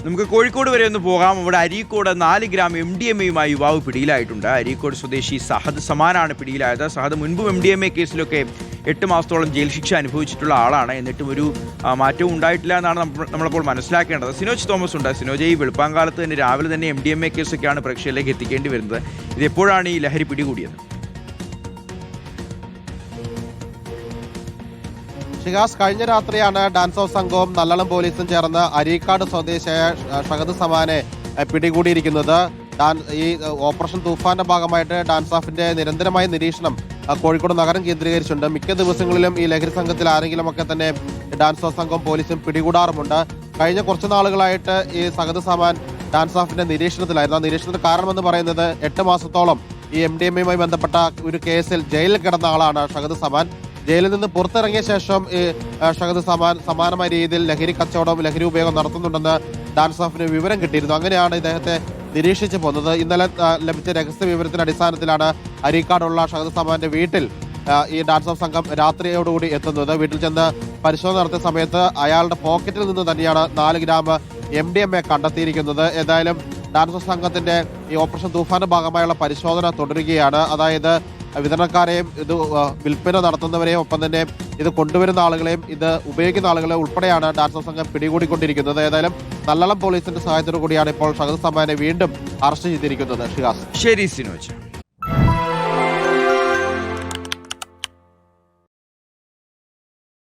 നമുക്ക് കോഴിക്കോട് വരെ ഒന്ന് പോകാം. അവിടെ അരീക്കോട് 4 ഗ്രാം MDMA-യുമായി യുവാവ് പിടിയിലായിട്ടുണ്ട്. അരീക്കോട് സ്വദേശി സഹദ് സമാനാണ് പിടിയിലായത്. സഹദ് മുൻപും MDMA കേസിലൊക്കെ 8 മാസത്തോളം ജയിൽ ശിക്ഷ അനുഭവിച്ചിട്ടുള്ള ആളാണ്. എന്നിട്ടും ഒരു മാറ്റവും ഉണ്ടായിട്ടില്ല എന്നാണ് നമ്മളപ്പോൾ മനസ്സിലാക്കേണ്ടത്. സിനോജ് തോമസ് ഉണ്ട്. സിനോജ്, ഈ വെളുപ്പാങ്കാലത്ത് തന്നെ രാവിലെ തന്നെ MDMA കേസൊക്കെയാണ് പ്രേക്ഷകരിലേക്ക് എത്തിക്കേണ്ടി വരുന്നത്. ഇത് എപ്പോഴാണ് ഈ ലഹരി പിടികൂടിയത്? ഷിഹാസ്, കഴിഞ്ഞ രാത്രിയാണ് ഡാൻസ് ഓഫ് സംഘവും നല്ലളം പോലീസും ചേർന്ന് അരീക്കാട് സ്വദേശിയായ ഷഹദ് സമാനെ പിടികൂടിയിരിക്കുന്നത്. ഈ ഓപ്പറേഷൻ തൂഫാന്റെ ഭാഗമായിട്ട് ഡാൻസ് ഓഫിന്റെ നിരന്തരമായ നിരീക്ഷണം കോഴിക്കോട് നഗരം കേന്ദ്രീകരിച്ചിട്ടുണ്ട്. മിക്ക ദിവസങ്ങളിലും ഈ ലഹരി സംഘത്തിൽ ആരെങ്കിലുമൊക്കെ തന്നെ ഡാൻസ് ഓഫ് സംഘവും പോലീസും പിടികൂടാറുമുണ്ട്. കഴിഞ്ഞ കുറച്ച് നാളുകളായിട്ട് ഈ സഹദ് സമാൻ ഡാൻസ് ഓഫിന്റെ നിരീക്ഷണത്തിലായിരുന്നു. ആ നിരീക്ഷണത്തിന് കാരണമെന്ന് പറയുന്നത് 8 മാസത്തോളം ഈ MDMA-യുമായി ബന്ധപ്പെട്ട ഒരു കേസിൽ ജയിലിൽ കിടന്ന ആളാണ് ഷഹദ് സമാൻ. ജയിലിൽ നിന്ന് പുറത്തിറങ്ങിയ ശേഷം ഈ ഷഹദ് സമാനമായ രീതിയിൽ ലഹരി കച്ചവടം, ലഹരി ഉപയോഗം നടത്തുന്നുണ്ടെന്ന് ഡാൻസ് ഓഫിന് വിവരം കിട്ടിയിരുന്നു. അങ്ങനെയാണ് ഇദ്ദേഹത്തെ നിരീക്ഷിച്ചു പോകുന്നത്. ഇന്നലെ ലഭിച്ച രഹസ്യ വിവരത്തിന്റെ അടിസ്ഥാനത്തിലാണ് അരീക്കാടുള്ള ഷഹദ് സമാന്റെ വീട്ടിൽ ഈ ഡാൻസ് ഓഫ് സംഘം രാത്രിയോടുകൂടി എത്തുന്നത്. വീട്ടിൽ ചെന്ന് പരിശോധന നടത്തിയ സമയത്ത് അയാളുടെ പോക്കറ്റിൽ നിന്ന് തന്നെയാണ് 4 ഗ്രാം MDMA കണ്ടെത്തിയിരിക്കുന്നത്. ഏതായാലും ഡാൻസ് ഓഫ് സംഘത്തിന്റെ ഈ ഓപ്പറേഷൻ തൂഫാന്റെ ഭാഗമായുള്ള പരിശോധന തുടരുകയാണ്. അതായത് വിതരണക്കാരെയും ഇത് വിൽപ്പന നടത്തുന്നവരെയും ഒപ്പം തന്നെ ഇത് കൊണ്ടുവരുന്ന ആളുകളെയും ഇത് ഉപയോഗിക്കുന്ന ആളുകളെ ഉൾപ്പെടെയാണ് ഡാൻസ് ഓഫ് സംഘം പിടികൂടിക്കൊണ്ടിരിക്കുന്നത്. ഏതായാലും നല്ലളം പോലീസിന്റെ സഹായത്തോടു കൂടിയാണ് ഇപ്പോൾ ഷഹദ് സമാനെ വീണ്ടും അറസ്റ്റ് ചെയ്തിരിക്കുന്നത്. ഷിഹാസ്. ശരി സിനോജ്.